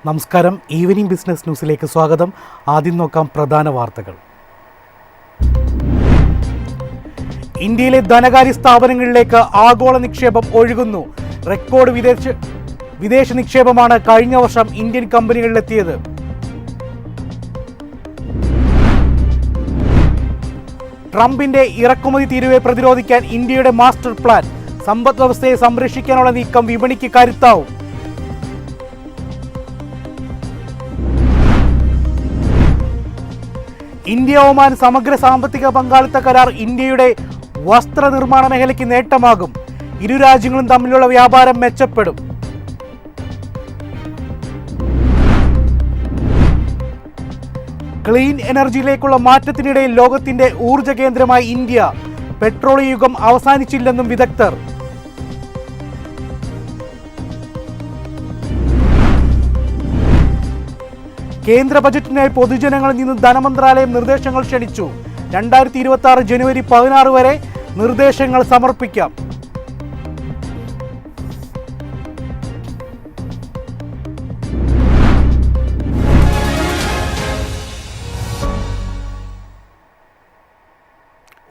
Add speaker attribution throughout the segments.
Speaker 1: നമസ്കാരം. Evening business ന്യൂസിലേക്ക് സ്വാഗതം. ആദ്യം നോക്കാം പ്രധാന വാർത്തകൾ. ഇന്ത്യയിലെ ധനകാര്യ സ്ഥാപനങ്ങളിലേക്ക് ആഗോള നിക്ഷേപം ഒഴുകുന്നു. റെക്കോർഡ് വിദേശ നിക്ഷേപമാണ് കഴിഞ്ഞ വർഷം ഇന്ത്യൻ കമ്പനികളിലെത്തിയത്. ട്രംപിന്റെ ഇറക്കുമതി തീരുവയെ പ്രതിരോധിക്കാൻ ഇന്ത്യയുടെ മാസ്റ്റർ പ്ലാൻ. സമ്പദ് വ്യവസ്ഥയെ സംരക്ഷിക്കാനുള്ള നീക്കം വിപണിക്ക് കരുത്താവും. ഇന്ത്യ ഒമാൻ സമഗ്ര സാമ്പത്തിക പങ്കാളിത്ത കരാർ ഇന്ത്യയുടെ വസ്ത്രനിർമ്മാണ മേഖലയ്ക്ക് നേട്ടമാകും. ഇരു രാജ്യങ്ങളും തമ്മിലുള്ള വ്യാപാരം മെച്ചപ്പെടും. ക്ലീൻ എനർജിയിലേക്കുള്ള മാറ്റത്തിനിടയിൽ ലോകത്തിന്റെ ഊർജ്ജ കേന്ദ്രമായി ഇന്ത്യ. പെട്രോളിയം യുഗം അവസാനിച്ചില്ലെന്നും വിദഗ്ധർ. കേന്ദ്ര ബജറ്റിനായി പൊതുജനങ്ങളിൽ നിന്ന് ധനമന്ത്രാലയം നിർദ്ദേശങ്ങൾ ക്ഷണിച്ചു. 2026 ജനുവരി 16 വരെ നിർദ്ദേശങ്ങൾ സമർപ്പിക്കാം.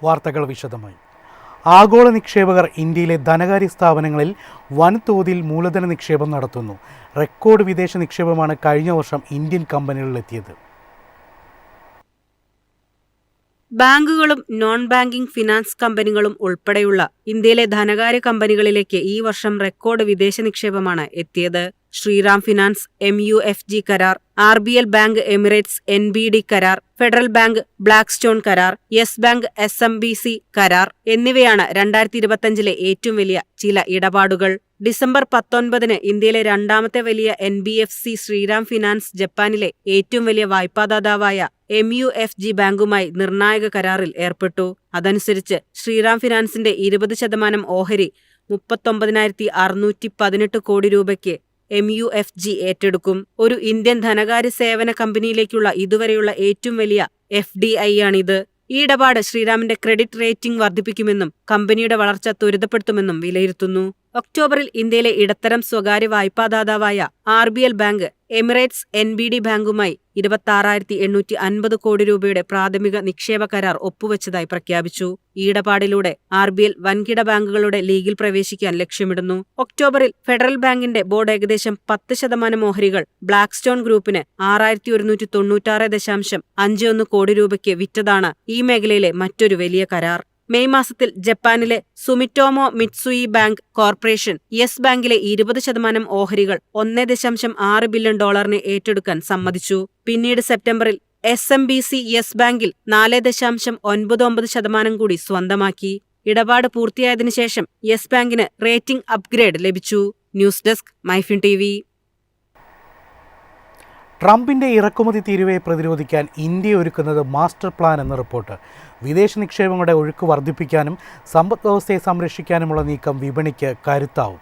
Speaker 1: വാർത്തകൾ വിശദമായി. ആഗോള നിക്ഷേപകർ ഇന്ത്യയിലെ ധനകാര്യ സ്ഥാപനങ്ങളിൽ വൻതോതിൽ മൂലധന നിക്ഷേപം നടത്തുന്നു. റെക്കോർഡ് വിദേശ നിക്ഷേപമാണ് കഴിഞ്ഞ വർഷം ഇന്ത്യൻ കമ്പനികളിലെത്തിയത്.
Speaker 2: ബാങ്കുകളും നോൺ ബാങ്കിംഗ് ഫിനാൻസ് കമ്പനികളും ഉൾപ്പെടെയുള്ള ഇന്ത്യയിലെ ധനകാര്യ കമ്പനികളിലേക്ക് ഈ വർഷം റെക്കോർഡ് വിദേശ നിക്ഷേപമാണ് എത്തിയത്. ശ്രീറാം ഫിനാൻസ് MUFG കരാർ, RBL ബാങ്ക് എമിറേറ്റ്സ് NBD കരാർ, ഫെഡറൽ ബാങ്ക് ബ്ലാക്ക്സ്റ്റോൺ കരാർ, യെസ് ബാങ്ക് SMBC കരാർ എന്നിവയാണ് 2025 ഏറ്റവും വലിയ ചില ഇടപാടുകൾ. ഡിസംബർ 19 ഇന്ത്യയിലെ രണ്ടാമത്തെ വലിയ NBFC ശ്രീറാം ഫിനാൻസ് ജപ്പാനിലെ ഏറ്റവും വലിയ വായ്പാദാതാവായ MUFG ബാങ്കുമായി നിർണായക കരാറിൽ ഏർപ്പെട്ടു. അതനുസരിച്ച് ശ്രീറാം ഫിനാൻസിന്റെ 20% ഓഹരി 39,618 കോടി രൂപയ്ക്ക് MUFG ഏറ്റെടുക്കും. ഒരു ഇന്ത്യൻ ധനകാര്യ സേവന കമ്പനിയിലേക്കുള്ള ഇതുവരെയുള്ള ഏറ്റവും വലിയ FDI ആണിത്. ഈ ഇടപാട് ശ്രീറാമിന്റെ ക്രെഡിറ്റ് റേറ്റിംഗ് വർദ്ധിപ്പിക്കുമെന്നും കമ്പനിയുടെ വളർച്ച ത്വരിതപ്പെടുത്തുമെന്നും വിലയിരുത്തുന്നു. ഒക്ടോബറിൽ ഇന്ത്യയിലെ ഇടത്തരം സ്വകാര്യ വായ്പാദാതാവായ RBL ബാങ്ക് എമിറേറ്റ്സ് NBD ബാങ്കുമായി 26,850 കോടി രൂപയുടെ പ്രാഥമിക നിക്ഷേപ കരാർ ഒപ്പുവെച്ചതായി പ്രഖ്യാപിച്ചു. ഈ ഇടപാടിലൂടെ RBL വൻകിട ബാങ്കുകളുടെ ലീഗിൽ പ്രവേശിക്കാൻ ലക്ഷ്യമിടുന്നു. ഒക്ടോബറിൽ ഫെഡറൽ ബാങ്കിന്റെ ബോർഡ് ഏകദേശം 10% ഓഹരികൾ ബ്ലാക്ക്സ്റ്റോൺ ഗ്രൂപ്പിന് 6,196.51 കോടി രൂപയ്ക്ക് വിറ്റതാണ് ഈ മേഖലയിലെ മറ്റൊരു വലിയ കരാർ. മെയ് മാസത്തിൽ ജപ്പാനിലെ Sumitomo Mitsui bank corporation yes ബാങ്കിലെ 20% ഓഹരികൾ $1.6 ബില്യൺ ഏറ്റെടുക്കാൻ സമ്മതിച്ചു. പിന്നീട് സെപ്റ്റംബറിൽ SMBC യെസ് ബാങ്കിൽ 4.99% കൂടി സ്വന്തമാക്കി. ഇടപാട് പൂർത്തിയായതിനു ശേഷം യെസ് ബാങ്കിന് റേറ്റിംഗ് അപ്ഗ്രേഡ് ലഭിച്ചു. News desk MyFin TV.
Speaker 1: ട്രംപിന്റെ ഇറക്കുമതി തീരുവയെ പ്രതിരോധിക്കാൻ ഇന്ത്യ ഒരുക്കുന്നത് മാസ്റ്റർ പ്ലാൻ എന്ന റിപ്പോർട്ട്. വിദേശ നിക്ഷേപങ്ങളുടെ ഒഴുക്ക് വർദ്ധിപ്പിക്കാനും സമ്പദ് വ്യവസ്ഥയെ സംരക്ഷിക്കാനുമുള്ള നീക്കം വിപണിക്ക് കരുത്താവും.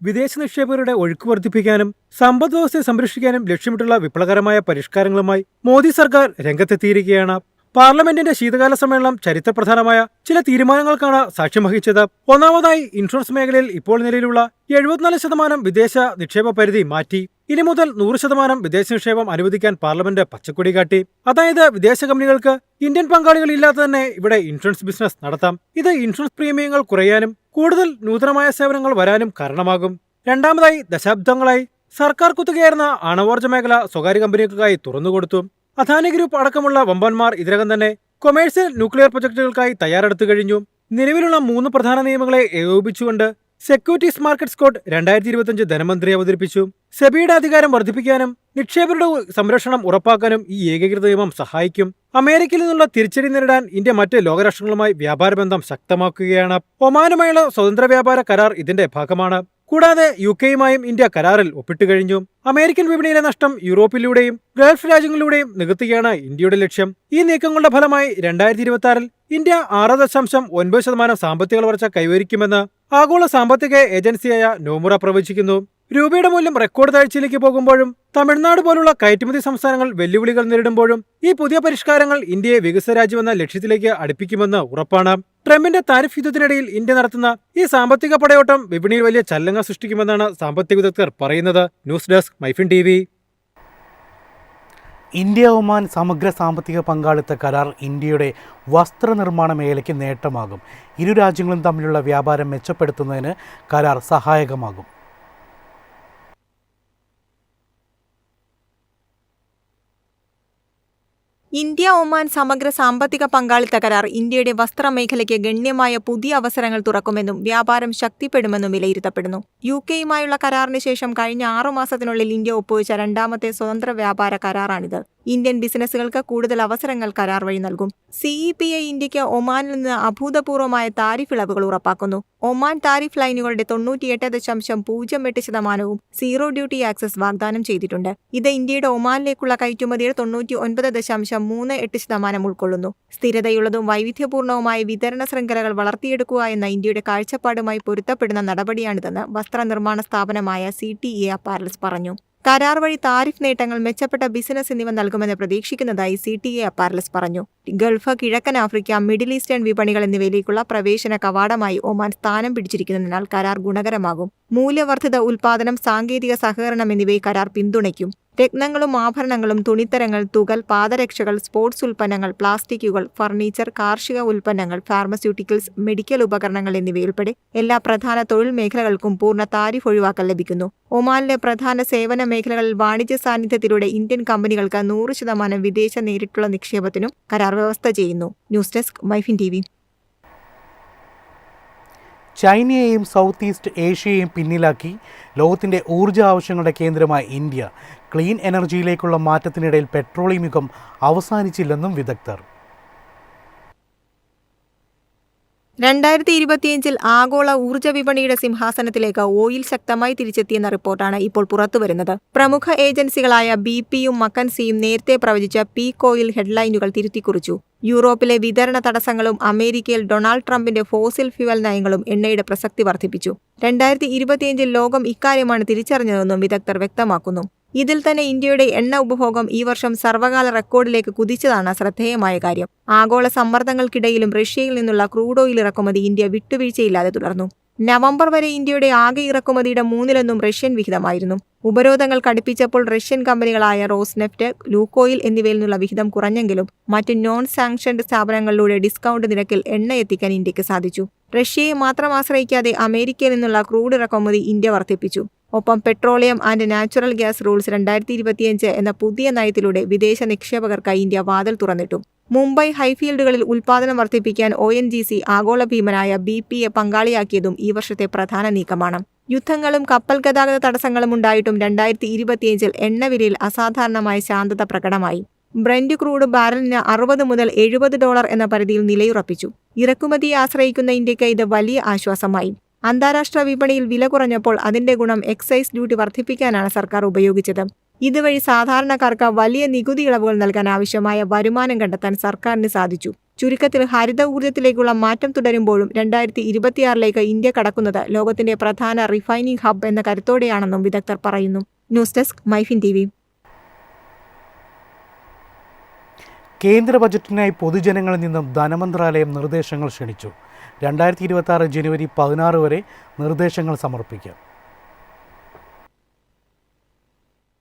Speaker 3: വിദേശ നിക്ഷേപകരുടെ ഒഴുക്ക് വർദ്ധിപ്പിക്കാനും സമ്പദ് വ്യവസ്ഥയെ സംരക്ഷിക്കാനും ലക്ഷ്യമിട്ടുള്ള വിപ്ലവകരമായ പരിഷ്കാരങ്ങളുമായി മോദി സർക്കാർ രംഗത്തെത്തിയിരിക്കുകയാണ്. പാർലമെന്റിന്റെ ശീതകാല സമ്മേളനം ചരിത്രപ്രധാനമായ ചില തീരുമാനങ്ങൾക്കാണ് സാക്ഷ്യം വഹിച്ചത്. ഒന്നാമതായി, ഇൻഷുറൻസ് മേഖലയിൽ ഇപ്പോൾ നിലവിലുള്ള 74% വിദേശ നിക്ഷേപ പരിധി മാറ്റി. ഇനി മുതൽ 100% വിദേശ നിക്ഷേപം അനുവദിക്കാൻ പാർലമെന്റ് പച്ചക്കൊടി കാട്ടി. അതായത് വിദേശ കമ്പനികൾക്ക് ഇന്ത്യൻ പങ്കാളികളില്ലാതെ തന്നെ ഇവിടെ ഇൻഷുറൻസ് ബിസിനസ് നടത്താം. ഇത് ഇൻഷുറൻസ് പ്രീമിയങ്ങൾ കുറയാനും കൂടുതൽ നൂതനമായ സേവനങ്ങൾ വരാനും കാരണമാകും. രണ്ടാമതായി, ദശാബ്ദങ്ങളായി സർക്കാർ കുത്തകയായിരുന്ന ആണവോർജ്ജ മേഖല സ്വകാര്യ കമ്പനികൾക്കായി തുറന്നുകൊടുത്തു. അദാനി ഗ്രൂപ്പ് അടക്കമുള്ള വമ്പന്മാർ ഇതിനകം തന്നെ കൊമേഴ്സ്യൽ ന്യൂക്ലിയർ പ്രൊജക്ടുകൾക്കായി തയ്യാറെടുത്തു കഴിഞ്ഞു. നിലവിലുള്ള 3 പ്രധാന നിയമങ്ങളെ ഏകോപിപ്പിച്ചുകൊണ്ട് സെക്യൂരിറ്റീസ് മാർക്കറ്റ്സ് കോഡ് 2025 ധനമന്ത്രി അവതരിപ്പിച്ചു. സെബിയുടെ അധികാരം വർദ്ധിപ്പിക്കാനും നിക്ഷേപകരുടെ സംരക്ഷണം ഉറപ്പാക്കാനും ഈ ഏകീകൃത നിയമം സഹായിക്കും. അമേരിക്കയിൽ നിന്നുള്ള തിരിച്ചടി നേരിടാൻ ഇന്ത്യ മറ്റ് ലോകരാഷ്ട്രങ്ങളുമായി വ്യാപാര ബന്ധം ശക്തമാക്കുകയാണ്. ഒമാനുമായുള്ള സ്വതന്ത്ര വ്യാപാര കരാർ ഇതിന്റെ ഭാഗമാണ്. കൂടാതെ UK-യുമായും ഇന്ത്യ കരാറിൽ ഒപ്പിട്ട് കഴിഞ്ഞു. അമേരിക്കൻ വിപണിയിലെ നഷ്ടം യൂറോപ്പിലൂടെയും ഗൾഫ് രാജ്യങ്ങളിലൂടെയും നികത്തുകയാണ് ഇന്ത്യയുടെ ലക്ഷ്യം. ഈ നീക്കങ്ങളുടെ ഫലമായി 2026 ഇന്ത്യ 6.9% സാമ്പത്തിക വളർച്ച കൈവരിക്കുമെന്ന് ആഗോള സാമ്പത്തിക ഏജൻസിയായ നോമുറ പ്രവചിക്കുന്നു. രൂപയുടെ മൂല്യം റെക്കോർഡ് താഴ്ചയിലേക്ക് പോകുമ്പോഴും തമിഴ്നാട് പോലുള്ള കയറ്റുമതി സംസ്ഥാനങ്ങൾ വെല്ലുവിളികൾ നേരിടുമ്പോഴും ഈ പുതിയ പരിഷ്കാരങ്ങൾ ഇന്ത്യയെ വികസിത രാജ്യമെന്ന ലക്ഷ്യത്തിലേക്ക് അടുപ്പിക്കുമെന്ന് ഉറപ്പാണ്. ട്രംപിന്റെ താരിഫ് യുദ്ധത്തിനിടയിൽ ഇന്ത്യ നടത്തുന്ന ഈ സാമ്പത്തിക പടയോട്ടം വിപണിയിൽ വലിയ ചലനങ്ങൾ സൃഷ്ടിക്കുമെന്നാണ് സാമ്പത്തിക വിദഗ്ധർ പറയുന്നത്. News desk MyFin TV.
Speaker 1: India Oman സമഗ്ര സാമ്പത്തിക പങ്കാളിത്ത കരാർ ഇന്ത്യയുടെ വസ്ത്രനിർമ്മാണ മേഖലയ്ക്ക് നേട്ടമാകും. ഇരു രാജ്യങ്ങളും തമ്മിലുള്ള വ്യാപാരം മെച്ചപ്പെടുത്തുന്നതിന് കരാർ സഹായകമാകും.
Speaker 4: ഇന്ത്യ ഒമാൻ സമഗ്ര സാമ്പത്തിക പങ്കാളിത്ത കരാർ ഇന്ത്യയുടെ വസ്ത്രമേഖലയ്ക്ക് ഗണ്യമായ പുതിയ അവസരങ്ങൾ തുറക്കുമെന്നും വ്യാപാരം ശക്തിപ്പെടുമെന്നും വിലയിരുത്തപ്പെടുന്നു. UK-യുമായുള്ള കരാറിന് ശേഷം കഴിഞ്ഞ 6 മാസത്തിനുള്ളിൽ ഇന്ത്യ ഒപ്പുവെച്ച രണ്ടാമത്തെ സ്വതന്ത്ര വ്യാപാര കരാറാണിത്. ഇന്ത്യൻ ബിസിനസ്സുകൾക്ക് കൂടുതൽ അവസരങ്ങൾ കരാർ വഴി നൽകും. CEPA ഇന്ത്യയ്ക്ക് ഒമാനിൽ നിന്ന് അഭൂതപൂർവമായ താരിഫ് ഇളവുകൾ ഉറപ്പാക്കുന്നു. ഒമാൻ താരിഫ് ലൈനുകളുടെ 98.08% സീറോ ഡ്യൂട്ടി ആക്സസ് വാഗ്ദാനം ചെയ്തിട്ടുണ്ട്. ഇത് ഇന്ത്യയുടെ ഒമാനിലേക്കുള്ള കയറ്റുമതിയുടെ 99.38% ഉൾക്കൊള്ളുന്നു. സ്ഥിരതയുള്ളതും വൈവിധ്യപൂർണവുമായ വിതരണ ശൃംഖലകൾ വളർത്തിയെടുക്കുക എന്ന ഇന്ത്യയുടെ കാഴ്ചപ്പാടുമായി പൊരുത്തപ്പെടുന്ന നടപടിയാണിതെന്ന് വസ്ത്രനിർമ്മാണ സ്ഥാപനമായ CTA അപ്പാരൽസ് പറഞ്ഞു. കരാർ വഴി താരിഫ് നേട്ടങ്ങൾ, മെച്ചപ്പെട്ട ബിസിനസ് എന്നിവ നൽകുമെന്ന് പ്രതീക്ഷിക്കുന്നതായി CTA അപ്പാരൽസ് പറഞ്ഞു. ഗൾഫ്, കിഴക്കൻ ആഫ്രിക്ക, മിഡിൽ ഈസ്റ്റേൺ വിപണികൾ എന്നിവയിലേക്കുള്ള പ്രവേശന കവാടമായി ഒമാൻ സ്ഥാനം പിടിച്ചിരിക്കുന്നതിനാൽ കരാർ ഗുണകരമാകും. മൂല്യവർദ്ധിത ഉൽപാദനം, സാങ്കേതിക സഹകരണം എന്നിവയെ കരാർ പിന്തുണയ്ക്കും. രത്നങ്ങളും ആഭരണങ്ങളും, തുണിത്തരങ്ങൾ, തുകൽ, പാദരക്ഷകൾ, സ്പോർട്സ് ഉൽപ്പന്നങ്ങൾ, പ്ലാസ്റ്റിക്കുകൾ, ഫർണിച്ചർ, കാർഷിക ഉൽപ്പന്നങ്ങൾ, ഫാർമസ്യൂട്ടിക്കൽസ്, മെഡിക്കൽ ഉപകരണങ്ങൾ എന്നിവയുൾപ്പെടെ എല്ലാ പ്രധാന തൊഴിൽ മേഖലകൾക്കും പൂർണ്ണ താരിഫ് ഒഴിവാക്കൽ ലഭിക്കുന്നു. ഒമാനിലെ പ്രധാന സേവന മേഖലകളിൽ വാണിജ്യ സാന്നിധ്യത്തിലൂടെ ഇന്ത്യൻ കമ്പനികൾക്ക് 100% വിദേശ നേരിട്ടുള്ള നിക്ഷേപത്തിനും കരാർ വ്യവസ്ഥ ചെയ്യുന്നു. News desk MyFin TV.
Speaker 1: ചൈനയെയും സൗത്ത് ഈസ്റ്റ് ഏഷ്യയെയും പിന്നിലാക്കി ലോകത്തിൻ്റെ ഊർജ്ജ ആവശ്യങ്ങളുടെ കേന്ദ്രമായ ഇന്ത്യ ക്ലീൻ എനർജിയിലേക്കുള്ള മാറ്റത്തിനിടയിൽ പെട്രോളിയം യുഗം അവസാനിച്ചില്ലെന്നും വിദഗ്ധർ.
Speaker 4: 2025 ആഗോള ഊർജ്ജ വിപണിയുടെ സിംഹാസനത്തിലേക്ക് ഓയിൽ ശക്തമായി തിരിച്ചെത്തിയെന്ന റിപ്പോർട്ടാണ് ഇപ്പോൾ പുറത്തുവരുന്നത്. പ്രമുഖ ഏജൻസികളായ BP-യും മക്കൻസിയും നേരത്തെ പ്രവചിച്ച പീക്ക് ഓയിൽ ഹെഡ്ലൈനുകൾ തിരുത്തിക്കുറിച്ചു. യൂറോപ്പിലെ വിതരണ തടസ്സങ്ങളും അമേരിക്കയിൽ ഡൊണാൾഡ് ട്രംപിന്റെ ഫോസിൽ ഫ്യുവൽ നയങ്ങളും എണ്ണയുടെ പ്രസക്തി വർദ്ധിപ്പിച്ചു. 2025 ലോകം ഇക്കാര്യമാണ് തിരിച്ചറിഞ്ഞതെന്നും വിദഗ്ധർ വ്യക്തമാക്കുന്നു. ഇതിൽ തന്നെ ഇന്ത്യയുടെ എണ്ണ ഉപഭോഗം ഈ വർഷം സർവകാല റെക്കോർഡിലേക്ക് കുതിച്ചതാണ് ശ്രദ്ധേയമായ കാര്യം. ആഗോള സമ്മർദ്ദങ്ങൾക്കിടയിലും റഷ്യയിൽ നിന്നുള്ള ക്രൂഡ് ഓയിൽ ഇറക്കുമതി ഇന്ത്യ വിട്ടുവീഴ്ചയില്ലാതെ തുടർന്നു. നവംബർ വരെ ഇന്ത്യയുടെ ആകെ ഇറക്കുമതിയുടെ 3/4 റഷ്യൻ വിഹിതമായിരുന്നു. ഉപരോധങ്ങൾ കടുപ്പിച്ചപ്പോൾ റഷ്യൻ കമ്പനികളായ റോസ്നെഫ്റ്റ്, ലൂക്കോയിൽ എന്നിവയിൽ നിന്നുള്ള വിഹിതം കുറഞ്ഞെങ്കിലും മറ്റ് നോൺ സാങ്ഷൻഡ് സ്ഥാപനങ്ങളിലൂടെ ഡിസ്കൗണ്ട് നിരക്കിൽ എണ്ണ എത്തിക്കാൻ ഇന്ത്യക്ക് സാധിച്ചു. റഷ്യയെ മാത്രം ആശ്രയിക്കാതെ അമേരിക്കയിൽ നിന്നുള്ള ക്രൂഡ് ഇറക്കുമതി ഇന്ത്യ വർദ്ധിപ്പിച്ചു. ഒപ്പം petroleum and natural gas rules 2025 എന്ന പുതിയ നയത്തിലൂടെ വിദേശ നിക്ഷേപകർക്കായി ഇന്ത്യ വാതിൽ തുറന്നിട്ടു. മുംബൈ ഹൈഫീൽഡുകളിൽ ഉൽപ്പാദനം വർദ്ധിപ്പിക്കാൻ ONGC ആഗോള ഭീമനായ BP-യെ പങ്കാളിയാക്കിയതും ഈ വർഷത്തെ പ്രധാന നീക്കമാണ്. യുദ്ധങ്ങളും കപ്പൽ ഗതാഗത തടസ്സങ്ങളും ഉണ്ടായിട്ടും 2025 എണ്ണ വിലയിൽ അസാധാരണമായ ശാന്തത പ്രകടമായി. ബ്രന്റ് ക്രൂഡ് ബാരലിന് $60 മുതൽ $70 എന്ന പരിധിയിൽ നിലയുറപ്പിച്ചു. ഇറക്കുമതിയെ ആശ്രയിക്കുന്ന ഇന്ത്യക്ക് ഇത് വലിയ ആശ്വാസമായി. അന്താരാഷ്ട്ര വിപണിയിൽ വില കുറഞ്ഞപ്പോൾ അതിന്റെ ഗുണം എക്സൈസ് ഡ്യൂട്ടി വർദ്ധിപ്പിക്കാനാണ് സർക്കാർ ഉപയോഗിച്ചത്. ഇതുവഴി സാധാരണക്കാർക്ക് വലിയ നികുതി ഇളവുകൾ നൽകാൻ ആവശ്യമായ വരുമാനം കണ്ടെത്താൻ സർക്കാരിന് സാധിച്ചു. ചുരുക്കത്തിൽ ഹരിത ഊർജ്ജത്തിലേക്കുള്ള മാറ്റം തുടരുമ്പോഴും 2026 ഇന്ത്യ കടക്കുന്നത് ലോകത്തിന്റെ പ്രധാന റിഫൈനിംഗ് ഹബ് എന്ന കരുത്തോടെയാണെന്നും വിദഗ്ധർ പറയുന്നു. News desk MyFin TV.
Speaker 1: കേന്ദ്ര ബജറ്റിനായി പൊതുജനങ്ങളിൽ നിന്നും ധനമന്ത്രാലയം നിർദ്ദേശങ്ങൾ ക്ഷണിച്ചു. 2026 ജനുവരി 16 വരെ നിർദ്ദേശങ്ങൾ സമർപ്പിക്കാം.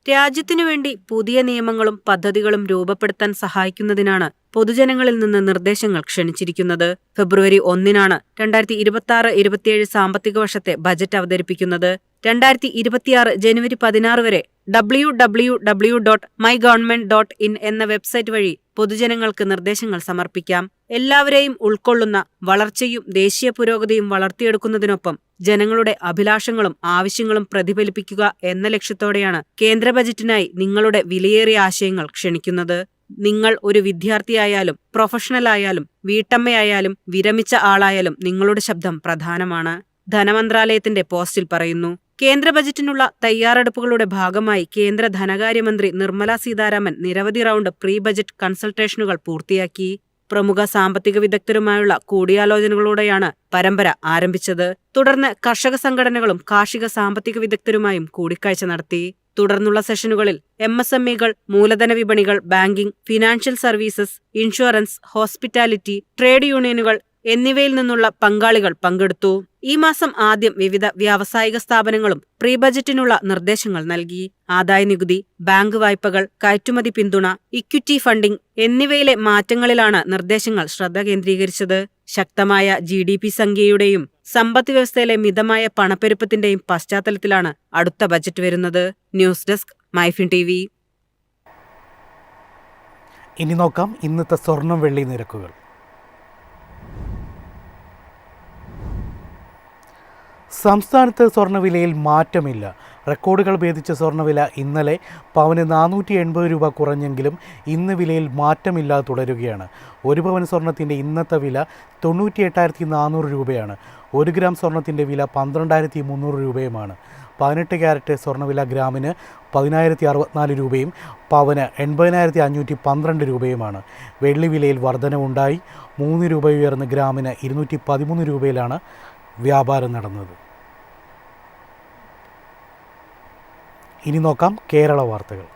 Speaker 2: രാജ്യത്തിനു വേണ്ടി പുതിയ നിയമങ്ങളും പദ്ധതികളും രൂപപ്പെടുത്താൻ സഹായിക്കുന്നതിനാണ് പൊതുജനങ്ങളിൽ നിന്ന് നിർദ്ദേശങ്ങൾ ക്ഷണിച്ചിരിക്കുന്നത്. ഫെബ്രുവരി 1-നാണ് 2026-27 സാമ്പത്തിക വർഷത്തെ ബജറ്റ് അവതരിപ്പിക്കുന്നത്. 2026 ജനുവരി 16 വരെ www.mygovernment.in എന്ന വെബ്സൈറ്റ് വഴി പൊതുജനങ്ങൾക്ക് നിർദ്ദേശങ്ങൾ സമർപ്പിക്കാം. എല്ലാവരെയും ഉൾക്കൊള്ളുന്ന വളർച്ചയും ദേശീയ പുരോഗതിയും വളർത്തിയെടുക്കുന്നതിനൊപ്പം ജനങ്ങളുടെ അഭിലാഷങ്ങളും ആവശ്യങ്ങളും പ്രതിഫലിപ്പിക്കുക എന്ന ലക്ഷ്യത്തോടെയാണ് കേന്ദ്ര ബജറ്റിനായി നിങ്ങളുടെ വിലയേറിയ ആശയങ്ങൾ ക്ഷണിക്കുന്നത്. നിങ്ങൾ ഒരു വിദ്യാർത്ഥിയായാലും പ്രൊഫഷണലായാലും വീട്ടമ്മയായാലും വിരമിച്ച ആളായാലും നിങ്ങളുടെ ശബ്ദം പ്രധാനമാണ്. ധനമന്ത്രാലയത്തിന്റെ പോസ്റ്റിൽ പറയുന്നു. കേന്ദ്ര ബജറ്റിനുള്ള തയ്യാറെടുപ്പുകളുടെ ഭാഗമായി കേന്ദ്ര ധനകാര്യമന്ത്രി നിർമ്മല സീതാരാമൻ നിരവധി റൗണ്ട് പ്രീ ബജറ്റ് കൺസൾട്ടേഷനുകൾ പൂർത്തിയാക്കി. പ്രമുഖ സാമ്പത്തിക വിദഗ്ധരുമായുള്ള കൂടിയാലോചനകളോടെയാണ് പരമ്പര ആരംഭിച്ചത്. തുടർന്ന് കർഷക സംഘടനകളും കാർഷിക സാമ്പത്തിക വിദഗ്ധരുമായും കൂടിക്കാഴ്ച നടത്തി. തുടർന്നുള്ള സെഷനുകളിൽ MSMEകൾ, മൂലധന വിപണികൾ, banking, financial services, insurance, hospitality, trade യൂണിയനുകൾ എന്നിവയിൽ നിന്നുള്ള പങ്കാളികൾ പങ്കെടുത്തു. ഈ മാസം ആദ്യം വിവിധ വ്യാവസായിക സ്ഥാപനങ്ങളും പ്രീ ബജറ്റിനുള്ള നിർദ്ദേശങ്ങൾ നൽകി. ആദായനികുതി, ബാങ്ക് വായ്പകൾ, കയറ്റുമതി പിന്തുണ, ഇക്വിറ്റി ഫണ്ടിംഗ് എന്നിവയിലെ മാറ്റങ്ങളിലാണ് നിർദ്ദേശങ്ങൾ ശ്രദ്ധ കേന്ദ്രീകരിച്ചത്. ശക്തമായ GDP സംഖ്യയുടെയും സമ്പദ് വ്യവസ്ഥയിലെ മിതമായ പണപ്പെരുപ്പത്തിന്റെയും പശ്ചാത്തലത്തിലാണ് അടുത്ത ബജറ്റ് വരുന്നത്. News desk MyFin TV.
Speaker 1: ഇനി നോക്കാം ഇന്നത്തെ സ്വർണം വെള്ളി നിരക്കുകൾ. സംസ്ഥാനത്ത് സ്വർണ്ണവിലയിൽ മാറ്റമില്ല. റെക്കോർഡുകൾ ഭേദിച്ച സ്വർണ്ണവില ഇന്നലെ പവന് 480 രൂപ കുറഞ്ഞെങ്കിലും ഇന്ന് വിലയിൽ മാറ്റമില്ലാതെ തുടരുകയാണ്. ഒരു പവൻ സ്വർണത്തിൻ്റെ ഇന്നത്തെ വില 98,400 രൂപയാണ്. 1 ഗ്രാം സ്വർണത്തിൻ്റെ വില 12,300 രൂപയുമാണ്. 18 ക്യാരറ്റ് സ്വർണ്ണവില ഗ്രാമിന് 10,064 രൂപയും പവന് 80,512 രൂപയുമാണ്. വെള്ളി വിലയിൽ വർധനവുണ്ടായി. 3 രൂപ ഉയർന്ന് ഗ്രാമിന് 213 രൂപയിലാണ് വ്യാപാരം നടന്നത്. ഇനി നോക്കാം കേരള വാർത്തകൾ.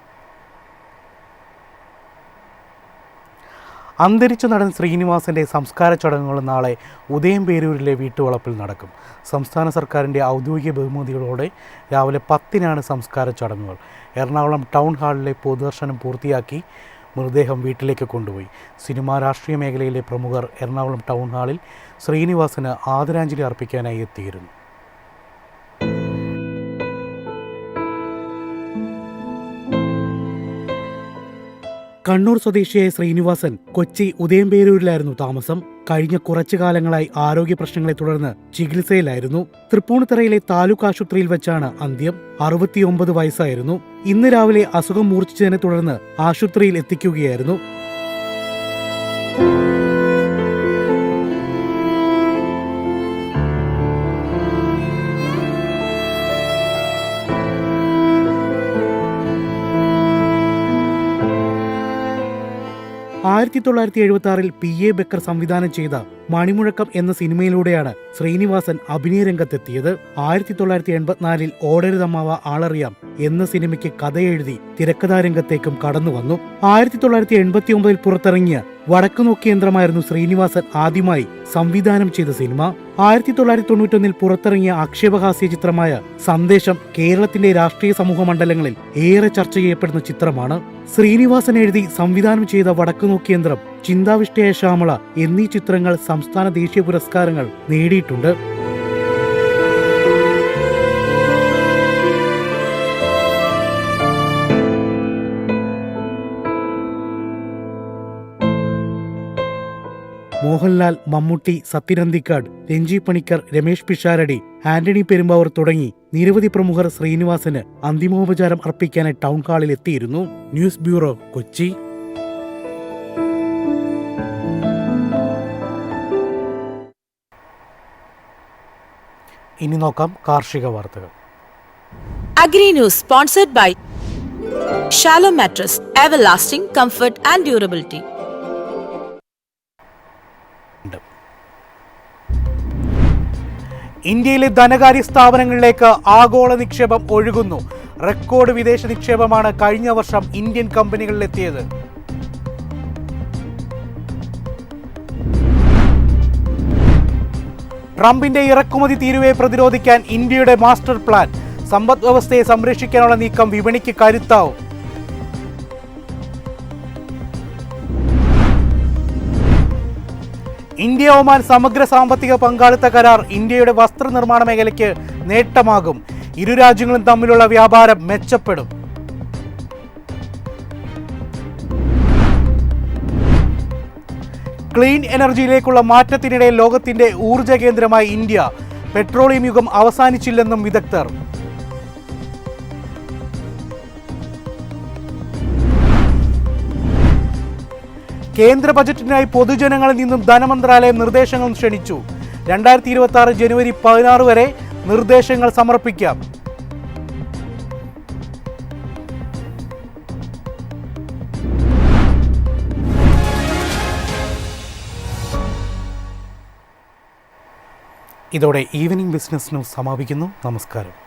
Speaker 1: അന്തരിച്ച നടൻ ശ്രീനിവാസൻ്റെ സംസ്കാര ചടങ്ങുകൾ നാളെ ഉദയംപേരൂരിലെ വീട്ടുവളപ്പിൽ നടക്കും. സംസ്ഥാന സർക്കാരിൻ്റെ ഔദ്യോഗിക ബഹുമതികളോടെ രാവിലെ 10-നാണ് സംസ്കാര ചടങ്ങുകൾ. എറണാകുളം ടൗൺ ഹാളിലെ പൊതുദർശനം പൂർത്തിയാക്കി മൃതദേഹം വീട്ടിലേക്ക് കൊണ്ടുപോയി. സിനിമാ രാഷ്ട്രീയ മേഖലയിലെ പ്രമുഖർ എറണാകുളം ടൗൺ ഹാളിൽ ശ്രീനിവാസന് ആദരാഞ്ജലി അർപ്പിക്കാനായി എത്തിയിരുന്നു. കണ്ണൂർ സ്വദേശിയായ ശ്രീനിവാസൻ കൊച്ചി ഉദയംപേരൂരിലായിരുന്നു താമസം. കഴിഞ്ഞ കുറച്ചു കാലങ്ങളായി ആരോഗ്യ പ്രശ്നങ്ങളെ തുടർന്ന് ചികിത്സയിലായിരുന്നു. തൃപ്പൂണിത്തുറയിലെ താലൂക്ക് ആശുപത്രിയിൽ വെച്ചാണ് അന്ത്യം. 69 വയസ്സായിരുന്നു. ഇന്ന് രാവിലെ അസുഖം മൂർച്ഛിച്ചതിനെ തുടർന്ന് ആശുപത്രിയിൽ എത്തിക്കുകയായിരുന്നു. ൽ P.A. ബക്കർ സംവിധാനം ചെയ്ത മണിമുഴക്കം എന്ന സിനിമയിലൂടെയാണ് ശ്രീനിവാസൻ അഭിനയരംഗത്തെത്തിയത്. 1984 ഓടരുതമ്മാവ ആളറിയാം എന്ന സിനിമയ്ക്ക് കഥയെഴുതി തിരക്കഥാരംഗത്തേക്കും കടന്നുവന്നു. 1989 പുറത്തിറങ്ങിയ വടക്കുനോക്കി യന്ത്രമായിരുന്നു ശ്രീനിവാസൻ ആദ്യമായി സംവിധാനം ചെയ്ത സിനിമ. 1991 പുറത്തിറങ്ങിയ ആക്ഷേപഹാസ്യ ചിത്രമായ സന്ദേശം കേരളത്തിന്റെ രാഷ്ട്രീയ സമൂഹ മണ്ഡലങ്ങളിൽ ഏറെ ചർച്ച ചെയ്യപ്പെടുന്ന ചിത്രമാണ്. ശ്രീനിവാസൻ എഴുതി സംവിധാനം ചെയ്ത വടക്കുനോക്കി യന്ത്രം, ചിന്താവിഷ്ടയായ ശ്യാമള എന്നീ ചിത്രങ്ങൾ സംസ്ഥാന ദേശീയ പുരസ്കാരങ്ങൾ നേടിയിട്ടുണ്ട്. മോഹൻലാൽ, മമ്മൂട്ടി, സത്യനന്ദിക്കാട്, രഞ്ജി പണിക്കർ, രമേശ് പിഷാരടി, ആന്റണി പെരുമ്പാവൂർ തുടങ്ങി നിരവധി പ്രമുഖർ ശ്രീനിവാസന് അന്തിമോപചാരം അർപ്പിക്കാനായി ടൗൺ ഹാളിൽ എത്തിയിരുന്നു. News bureau, Kochi. ഇനി നോക്കാം കാർഷിക വാർത്തകൾ.
Speaker 5: Agri News sponsored by Shallow Mattress, everlasting comfort and durability.
Speaker 1: ഇന്ത്യയിലെ ധനകാര്യ സ്ഥാപനങ്ങളിലേക്ക് ആഗോള നിക്ഷേപം ഒഴുകുന്നു. റെക്കോർഡ് വിദേശ നിക്ഷേപമാണ് കഴിഞ്ഞ വർഷം ഇന്ത്യൻ കമ്പനികളിലെത്തിയത്. ട്രംപിന്റെ ഇറക്കുമതി തീരുവയെ പ്രതിരോധിക്കാൻ ഇന്ത്യയുടെ മാസ്റ്റർ പ്ലാൻ. സമ്പദ് വ്യവസ്ഥയെ സംരക്ഷിക്കാനുള്ള നീക്കം വിപണിക്ക് കരുത്താവും. ഇന്ത്യ ഒമാൻ സമഗ്ര സാമ്പത്തിക പങ്കാളിത്ത കരാർ ഇന്ത്യയുടെ വസ്ത്രനിർമ്മാണ മേഖലയ്ക്ക് നേട്ടമാകും. ഇരു രാജ്യങ്ങളും തമ്മിലുള്ള വ്യാപാരം മെച്ചപ്പെടും. ക്ലീൻ എനർജിയിലേക്കുള്ള മാറ്റത്തിനിടെ ലോകത്തിന്റെ ഊർജ്ജ കേന്ദ്രമായി ഇന്ത്യ. പെട്രോളിയം യുഗം അവസാനിച്ചില്ലെന്നും വിദഗ്ധർ. കേന്ദ്ര ബജറ്റിനായി പൊതുജനങ്ങളിൽ നിന്നും ധനമന്ത്രാലയം നിർദ്ദേശങ്ങൾ ക്ഷണിച്ചു. 2026 ജനുവരി 16 വരെ നിർദ്ദേശങ്ങൾ സമർപ്പിക്കാം. ഇതോടെ ഈവനിംഗ് ബിസിനസ് ന്യൂസ് സമാപിക്കുന്നു. നമസ്കാരം.